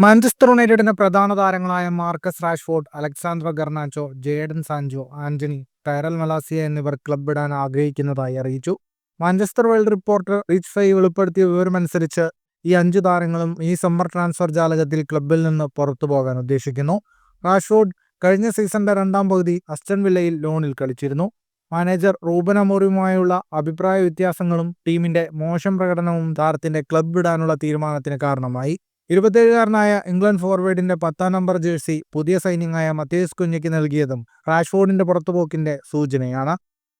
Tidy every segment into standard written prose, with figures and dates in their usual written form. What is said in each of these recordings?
Manchester യുണൈറ്റഡിന്റെ പ്രധാന താരങ്ങളായ Marcus Rashford, Alejandro Garnacho, Jadon Sancho, Antony, Tyrell Malacia എന്നിവർ ക്ലബ് വിടാൻ ആഗ്രഹിക്കുന്നതായി അറിയിച്ചു. Manchester World reporter Rich Fay വെളിപ്പെടുത്തിയ വിവരമനുസരിച്ച് ഈ 5 താരങ്ങളും ഈ സമ്മർ ട്രാൻസ്ഫർ ജാലകത്തിൽ ക്ലബിൽ നിന്ന് പുറത്തു പോകാൻ ഉദ്ദേശിക്കുന്നു. റാഷ്ഫോർഡ് കഴിഞ്ഞ സീസണിന്റെ 2ാം പകുതി അസ്റ്റൺ വില്ലയിൽ ലോണിൽ കളിച്ചിരുന്നു. മാനേജർ റൂബൻ അമോറിയുമായുള്ള അഭിപ്രായ വ്യത്യാസങ്ങളും ടീമിന്റെ മോശം പ്രകടനവും താരത്തിന്റെ ക്ലബ് വിടാനുള്ള തീരുമാനത്തിന് കാരണമായി. 27-കാരനായ ഇംഗ്ലണ്ട് ഫോർവേഡിന്റെ 10ാം നമ്പർ ജേഴ്സി പുതിയ സൈനികനായ മത്തേസ് കുഞ്ഞയ്ക്ക് നൽകിയതും റാഷ്ഫോർഡിന്റെ പുറത്തുപോക്കിന്റെ സൂചനയാണ്.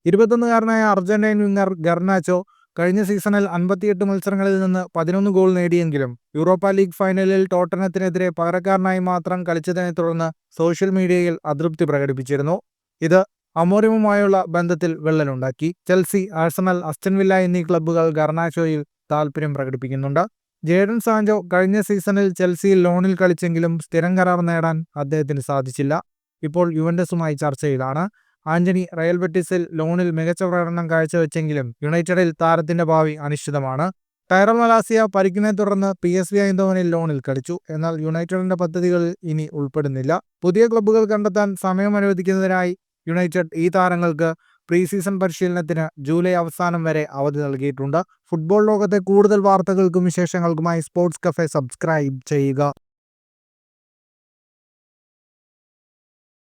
21-കാരനായ അർജന്റൈൻ വിങ്ങർ ഗർനാച്ചോ കഴിഞ്ഞ സീസണിൽ 58 മത്സരങ്ങളിൽ നിന്ന് 11 ഗോൾ നേടിയെങ്കിലും യൂറോപ്പ ലീഗ് ഫൈനലിൽ ടോട്ടനത്തിനെതിരെ പകരക്കാരനായി മാത്രം കളിച്ചതിനെ തുടർന്ന് സോഷ്യൽ മീഡിയയിൽ അതൃപ്തി പ്രകടിപ്പിച്ചിരുന്നു. ഇത് അമോറിയുമായുള്ള ബന്ധത്തിൽ വിള്ളലുണ്ടാക്കി. ചെൽസി, ആഴ്സണൽ, അസ്റ്റൺ വില്ല എന്നീ ക്ലബ്ബുകൾ ഗർനാച്ചോയിൽ താൽപര്യം പ്രകടിപ്പിക്കുന്നുണ്ട്. ജേഡൻ സാൻചോ കഴിഞ്ഞ സീസണിൽ ചെൽസിയിൽ ലോണിൽ കളിച്ചെങ്കിലും സ്ഥിരം കരാർ നേടാൻ അദ്ദേഹത്തിന് സാധിച്ചില്ല. ഇപ്പോൾ യുവന്റസുമായി ചർച്ചയിലാണ്. ആന്റണി റയൽ ബെറ്റിസിൽ ലോണിൽ മികച്ച പ്രകടനം കാഴ്ചവെച്ചെങ്കിലും യുണൈറ്റഡിൽ താരത്തിന്റെ ഭാവി അനിശ്ചിതമാണ്. ടൈറൽ മലാസിയ പരിക്കിനെ തുടർന്ന് PSV ഐന്തോവനിൽ ലോണിൽ കളിച്ചു. എന്നാൽ യുണൈറ്റഡിന്റെ പദ്ധതികളിൽ ഇനി ഉൾപ്പെടുന്നില്ല. പുതിയ ക്ലബ്ബുകൾ കണ്ടെത്താൻ സമയം അനുവദിക്കുന്നതിനായി യുണൈറ്റഡ് ഈ താരങ്ങൾക്ക് പ്രീ സീസൺ പരിശീലനത്തിന് ജൂലൈ അവസാനം വരെ അവധി നൽകിയിട്ടുണ്ട്. ഫുട്ബോൾ ലോകത്തെ കൂടുതൽ വാർത്തകൾക്കും വിശേഷങ്ങൾക്കുമായി സ്പോർട്സ് കഫേ സബ്സ്ക്രൈബ് ചെയ്യുക.